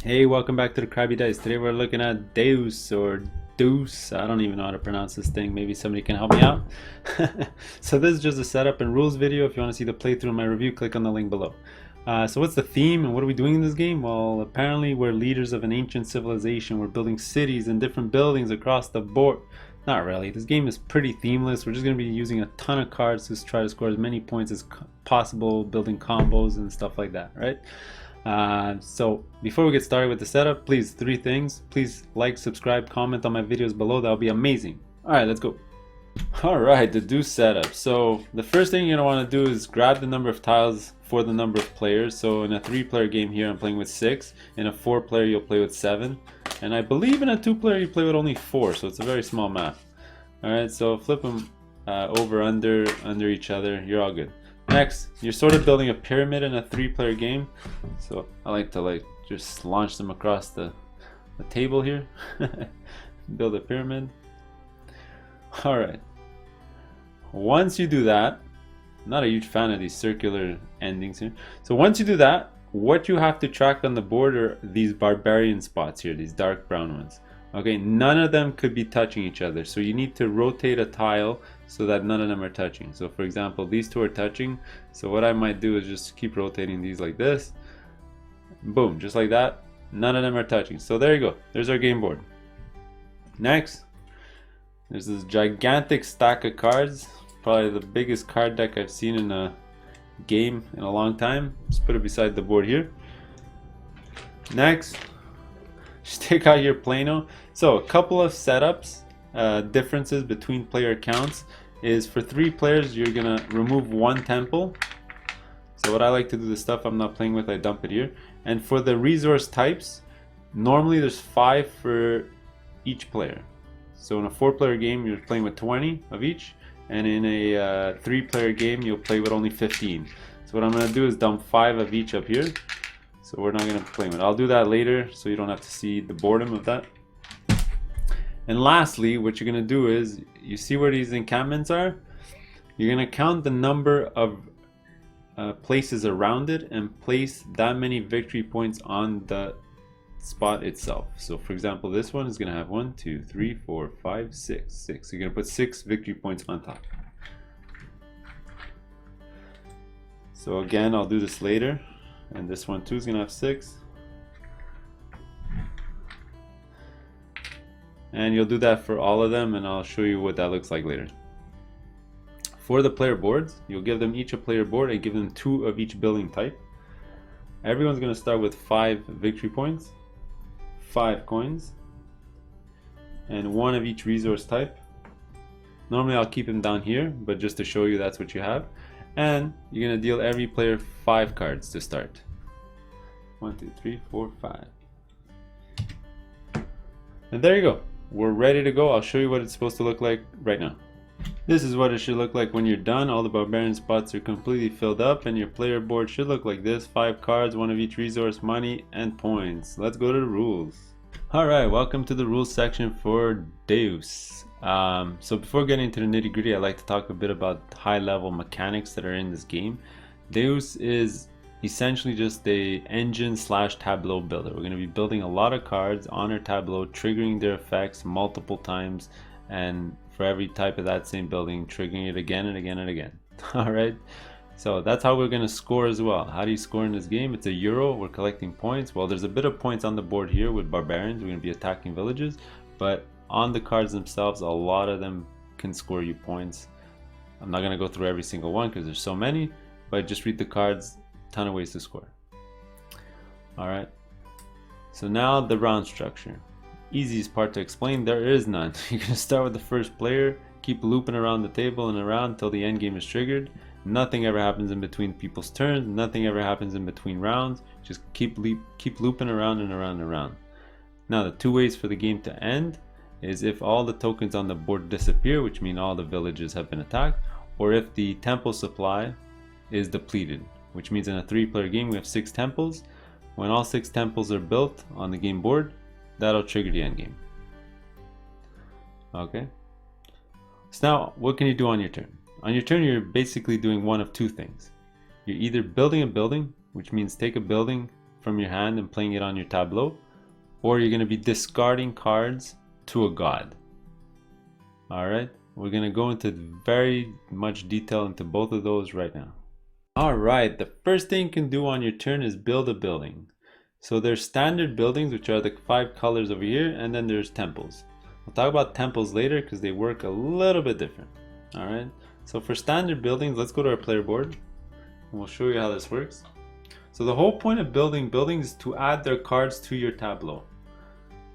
Hey, welcome back to the Crabby Dice. Today we're looking at Deus or Deuce. I don't even know how to pronounce this thing. Maybe somebody can help me out. So this is just a setup and rules video. If you want to see the playthrough of my review, click on the link below. So what's the theme and what are we doing in this game? Well, apparently we're leaders of an ancient civilization. We're building cities and different buildings across the board. Not really. This game is pretty themeless. We're just going to be using a ton of cards to try to score as many points as possible, building combos and stuff like that, right? So before we get started with the setup, please, three things. Please like, subscribe, comment on my videos below. That would be amazing. Alright, let's go. Alright, the Deus setup. So the first thing you're going to want to do is grab the number of tiles for the number of players. So in a 3-player game here, I'm playing with 6. In a 4-player, you'll play with 7. And I believe in a 2-player, you play with only 4. So it's a very small map. Alright, so flip them over, under each other. You're all good. Next, you're sort of building a pyramid in a 3-player game. So I like to just launch them across the table here. Build a pyramid. Alright. Once you do that, I'm not a huge fan of these circular endings here. So once you do that, what you have to track on the board are these barbarian spots here, these dark brown ones. Okay, none of them could be touching each other. So you need to rotate a tile so that none of them are touching. So for example, these two are touching. So what I might do is just keep rotating these like this. Boom, just like that. None of them are touching. So there you go. There's our game board. Next, there's this gigantic stack of cards. Probably the biggest card deck I've seen in a game in a long time. Just put it beside the board here. Next, just take out your Plano. So a couple of setups, differences between player counts is for 3 players you're gonna remove 1 temple. So what I like to do, the stuff I'm not playing with, I dump it here. And for the resource types, normally there's 5 for each player. So in a 4-player game you're playing with 20 of each, and in a 3-player game you'll play with only 15. So what I'm gonna do is dump 5 of each up here. So we're not going to play with it. I'll do that later so you don't have to see the boredom of that. And lastly, what you're going to do is, you see where these encampments are? You're going to count the number of places around it and place that many victory points on the spot itself. So for example, this one is going to have 1, 2, 3, 4, 5, 6. 6. So you're going to put 6 victory points on top. So again, I'll do this later. And this one too is going to have 6. And you'll do that for all of them, and I'll show you what that looks like later. For the player boards, you'll give them each a player board and give them 2 of each building type. Everyone's going to start with 5 victory points, 5 coins, and 1 of each resource type. Normally I'll keep them down here, but just to show you that's what you have. And you're going to deal every player 5 cards to start. 1, 2, 3, 4, 5. And there you go. We're ready to go. I'll show you what it's supposed to look like right now. This is what it should look like when you're done. All the barbarian spots are completely filled up, and your player board should look like this. 5 cards, 1 of each resource, money, and points. Let's go to the rules. Alright, welcome to the rules section for Deus. So before getting into the nitty gritty, I'd like to talk a bit about high level mechanics that are in this game. Deus is essentially just a engine slash tableau builder. We're going to be building a lot of cards on our tableau, triggering their effects multiple times, and for every type of that same building, triggering it again and again and again. Alright, so that's how we're going to score as well. How do you score in this game? It's a euro. We're collecting points. Well, there's a bit of points on the board here with barbarians. We're going to be attacking villages, but on the cards themselves, a lot of them can score you points. I'm not going to go through every single one because there's so many, but just read the cards. Ton of ways to score. Alright, so now the round structure. Easiest part to explain, there is none. You're going to start with the first player, keep looping around the table and around until the end game is triggered. Nothing ever happens in between people's turns, nothing ever happens in between rounds. Just keep looping around and around and around. Now the 2 ways for the game to end is if all the tokens on the board disappear, which means all the villages have been attacked, or if the temple supply is depleted, which means in a 3-player game we have 6 temples. When all 6 temples are built on the game board, that'll trigger the end game. Okay. So now, what can you do on your turn? On your turn, you're basically doing one of 2 things. You're either building a building, which means take a building from your hand and playing it on your tableau, or you're going to be discarding cards to a god. Alright, we're going to go into very much detail into both of those right now. Alright, the first thing you can do on your turn is build a building. So there's standard buildings, which are the 5 colors over here, and then there's temples. We'll talk about temples later because they work a little bit different. Alright, so for standard buildings, let's go to our player board and we'll show you how this works. So the whole point of building buildings is to add their cards to your tableau.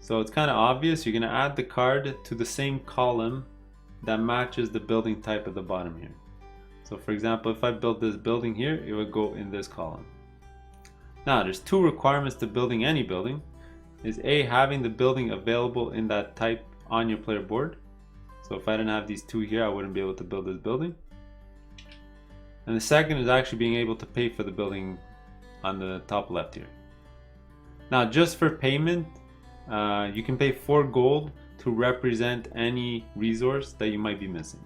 So it's kind of obvious, you're going to add the card to the same column that matches the building type at the bottom here. So for example, if I built this building here, it would go in this column. Now there's 2 requirements to building any building. Is A, having the building available in that type on your player board. So if I didn't have these 2 here, I wouldn't be able to build this building. And the second is actually being able to pay for the building on the top left here. Now just for payment, you can pay 4 gold to represent any resource that you might be missing.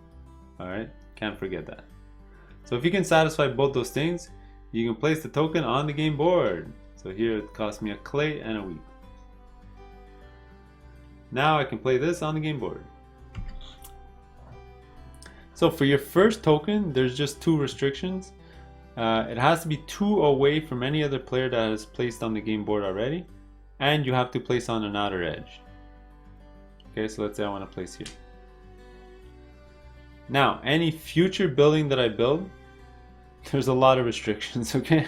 Alright, can't forget that. So if you can satisfy both those things, you can place the token on the game board. So here it cost me a clay and a wheat. Now I can play this on the game board. So for your first token, there's just 2 restrictions. It has to be 2 away from any other player that is placed on the game board already, and you have to place on an outer edge. Okay, so let's say I want to place here. Now, any future building that I build, there's a lot of restrictions, okay?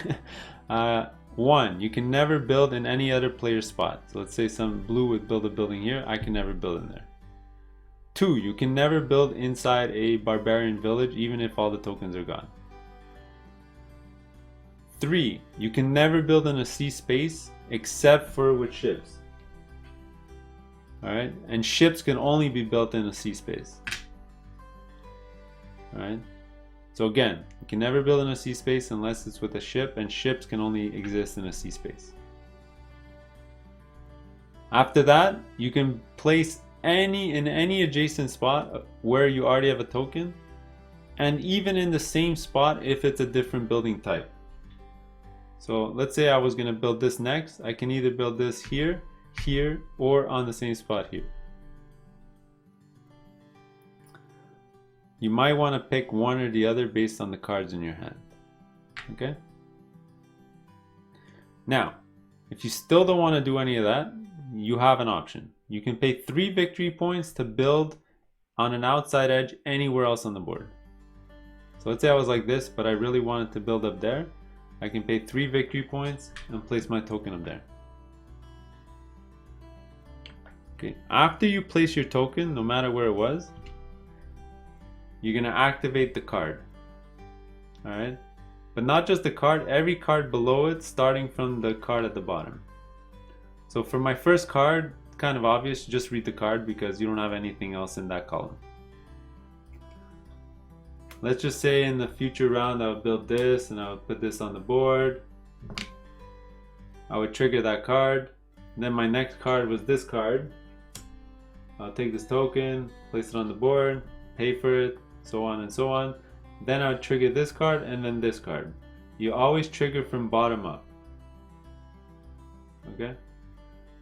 1, you can never build in any other player's spot. So let's say some blue would build a building here, I can never build in there. 2, you can never build inside a barbarian village even if all the tokens are gone. 3, you can never build in a sea space except for with ships. Alright, and ships can only be built in a sea space. Alright, so again, you can never build in a sea space unless it's with a ship, and ships can only exist in a sea space. After that, you can place in any adjacent spot where you already have a token, and even in the same spot if it's a different building type. So let's say I was going to build this next, I can either build this here, here, or on the same spot here. You might want to pick one or the other based on the cards in your hand. Okay? Now, if you still don't want to do any of that, you have an option. You can pay 3 victory points to build on an outside edge anywhere else on the board. So let's say I was like this, but I really wanted to build up there. I can pay 3 victory points and place my token up there. Okay, after you place your token, no matter where it was, you're going to activate the card. Alright? But not just the card, every card below it, starting from the card at the bottom. So for my first card, kind of obvious, just read the card because you don't have anything else in that column. Let's just say in the future round I would build this and I would put this on the board. I would trigger that card. Then my next card was this card. I'll take this token, place it on the board, pay for it, so on and so on. Then I would trigger this card and then this card. You always trigger from bottom up. Okay?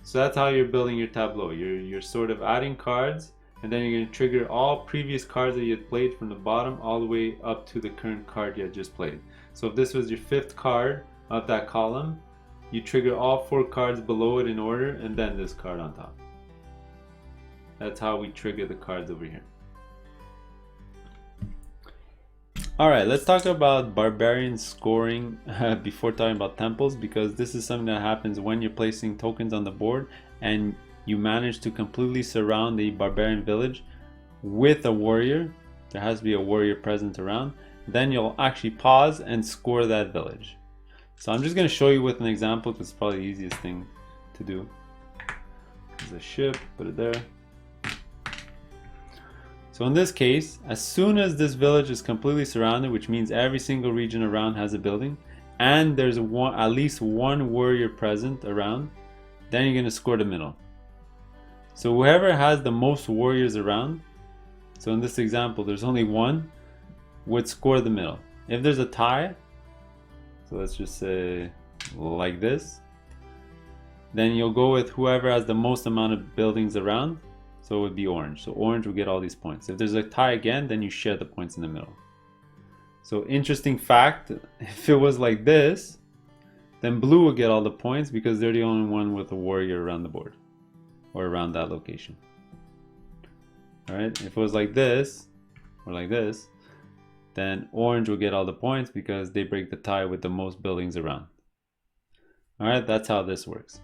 So that's how you're building your tableau. You're sort of adding cards, and then you're going to trigger all previous cards that you had played from the bottom all the way up to the current card you had just played. So if this was your 5th card of that column, you trigger all 4 cards below it in order, and then this card on top. That's how we trigger the cards over here. Alright, let's talk about Barbarian scoring before talking about temples, because this is something that happens when you're placing tokens on the board and you manage to completely surround the Barbarian village with a warrior. There has to be a warrior present around. Then you'll actually pause and score that village. So I'm just going to show you with an example because it's probably the easiest thing to do. There's a ship, put it there. So in this case, as soon as this village is completely surrounded, which means every single region around has a building, and there's at least one warrior present around, then you're going to score the middle. So whoever has the most warriors around, so in this example there's only one, would score the middle. If there's a tie, so let's just say like this, then you'll go with whoever has the most amount of buildings around. So it would be orange. So orange will get all these points. If there's a tie again, then you share the points in the middle. So interesting fact, if it was like this, then blue will get all the points because they're the only one with a warrior around the board or around that location. All right, if it was like this or like this, then orange will get all the points because they break the tie with the most buildings around. All right, that's how this works.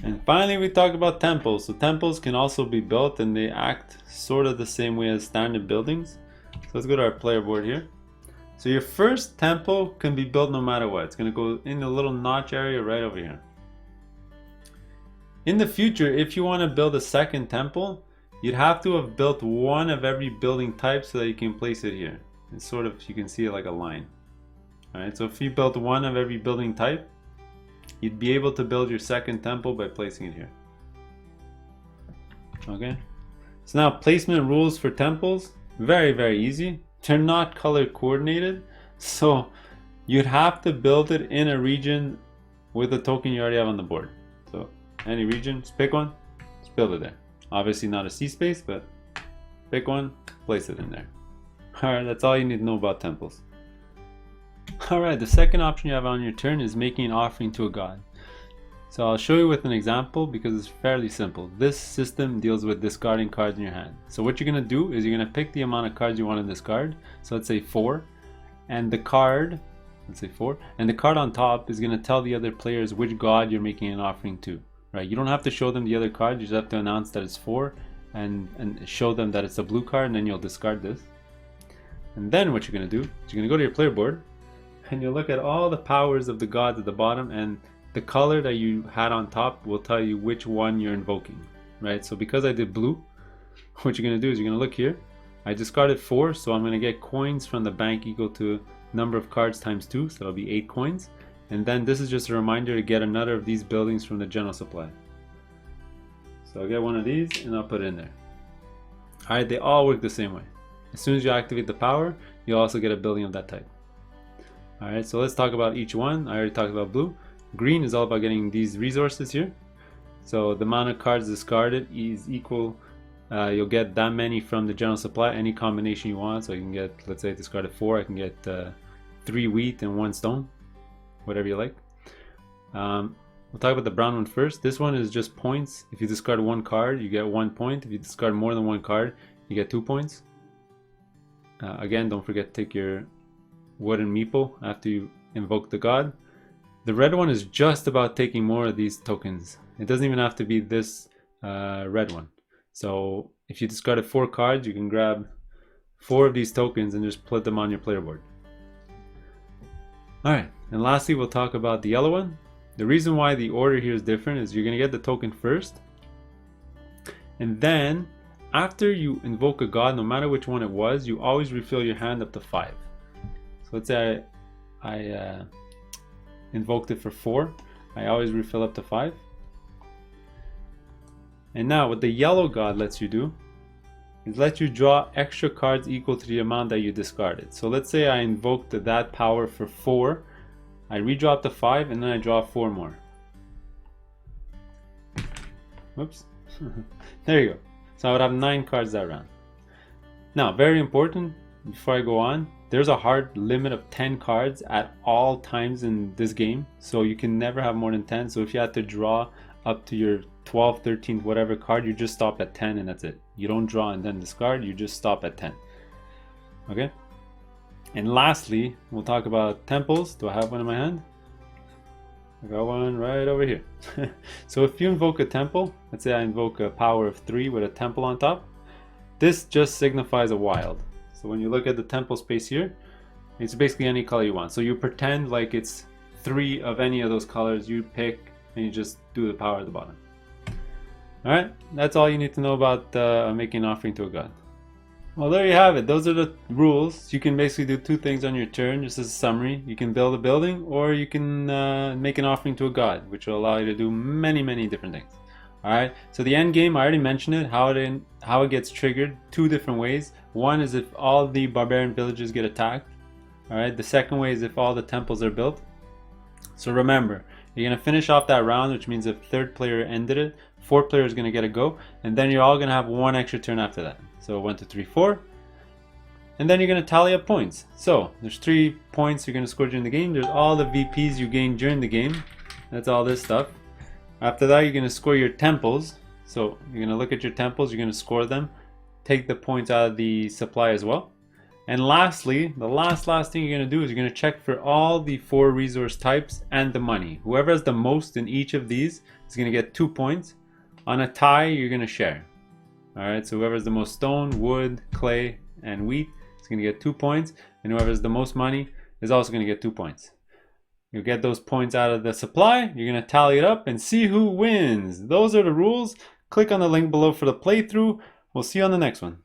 And finally, we talk about temples. So temples can also be built and they act sort of the same way as standard buildings. So let's go to our player board here. So your first temple can be built no matter what. It's going to go in the little notch area right over here. In the future, if you want to build a second temple, you'd have to have built one of every building type so that you can place it here. It's sort of, you can see it like a line. All right, so if you built one of every building type, you'd be able to build your second temple by placing it here. Okay, so now placement rules for temples, very, very easy. They're not color coordinated, so you'd have to build it in a region with a token you already have on the board. So any region, just pick one, just build it there. Obviously not a C space, but pick one, place it in there. Alright, that's all you need to know about temples. Alright, the second option you have on your turn is making an offering to a god. So I'll show you with an example because it's fairly simple. This system deals with discarding cards in your hand. So what you're going to do is you're going to pick the amount of cards you want to discard. So let's say 4. And the card, let's say 4. And the card on top is going to tell the other players which god you're making an offering to. Right? You don't have to show them the other card. You just have to announce that it's 4 and show them that it's a blue card, and then you'll discard this. And then what you're going to do is you're going to go to your player board and you'll look at all the powers of the gods at the bottom, and the color that you had on top will tell you which one you're invoking, right? So because I did blue, what you're going to do is you're going to look here. I discarded 4, so I'm going to get coins from the bank equal to number of cards times 2, so that'll be 8 coins. And then this is just a reminder to get another of these buildings from the general supply. So I'll get one of these and I'll put it in there. Alright, they all work the same way. As soon as you activate the power, you'll also get a building of that type. Alright, so let's talk about each one. I already talked about blue. Green is all about getting these resources here. So the amount of cards discarded is equal, you'll get that many from the general supply, any combination you want. So you can get, let's say I discarded 4, I can get 3 wheat and 1 stone, whatever you like. We'll talk about the brown one first. This one is just points. If you discard 1 card, you get 1 point. If you discard more than 1 card, you get 2 points. Again, don't forget to take your wooden meeple after you invoke the god. The red one is just about taking more of these tokens. It doesn't even have to be this red one. So if you discarded 4 cards, you can grab 4 of these tokens and just put them on your player board. Alright, and lastly we'll talk about the yellow one. The reason why the order here is different is you're going to get the token first. And then after you invoke a god, no matter which one it was, you always refill your hand up to 5. So let's say I invoked it for 4. I always refill up to 5. And now what the yellow god lets you do is let you draw extra cards equal to the amount that you discarded. So let's say I invoked that power for 4. I redraw up to 5 and then I draw 4 more. Whoops. There you go. So I would have 9 cards that round. Now, very important, before I go on, there's a hard limit of 10 cards at all times in this game. So you can never have more than 10. So if you had to draw up to your 12th, 13th, whatever card, you just stop at 10 and that's it. You don't draw and then discard, you just stop at 10. Okay? And lastly, we'll talk about temples. Do I have one in my hand? I got one right over here. So if you invoke a temple, let's say I invoke a power of 3 with a temple on top, this just signifies a wild. So when you look at the temple space here, it's basically any color you want. So you pretend like it's 3 of any of those colors, you pick and you just do the power at the bottom. Alright, that's all you need to know about making an offering to a god. Well, there you have it. Those are the rules. You can basically do 2 things on your turn, just as a summary. You can build a building, or you can make an offering to a god, which will allow you to do many, many different things. Alright, so the end game, I already mentioned it, how it gets triggered 2 different ways. One is if all the barbarian villages get attacked. Alright, the second way is if all the temples are built. So remember, You're going to finish off that round, which means if third player ended it, fourth player is going to get a go, and then you're all going to have one extra turn after that. So 1, 2, 3, 4. And then you're going to tally up points. So there's 3 points you're going to score during the game. There's all the VPs you gained during the game. That's all this stuff. After that, you're going to score your temples. So you're going to look at your temples, you're going to score them, take the points out of the supply as well. And lastly, the last thing you're going to do is you're going to check for all the 4 resource types and the money. Whoever has the most in each of these is going to get 2 points. On a tie, you're going to share. Alright, so whoever has the most stone, wood, clay, and wheat is going to get 2 points. And whoever has the most money is also going to get 2 points. You'll get those points out of the supply, you're going to tally it up and see who wins. Those are the rules. Click on the link below for the playthrough. We'll see you on the next one.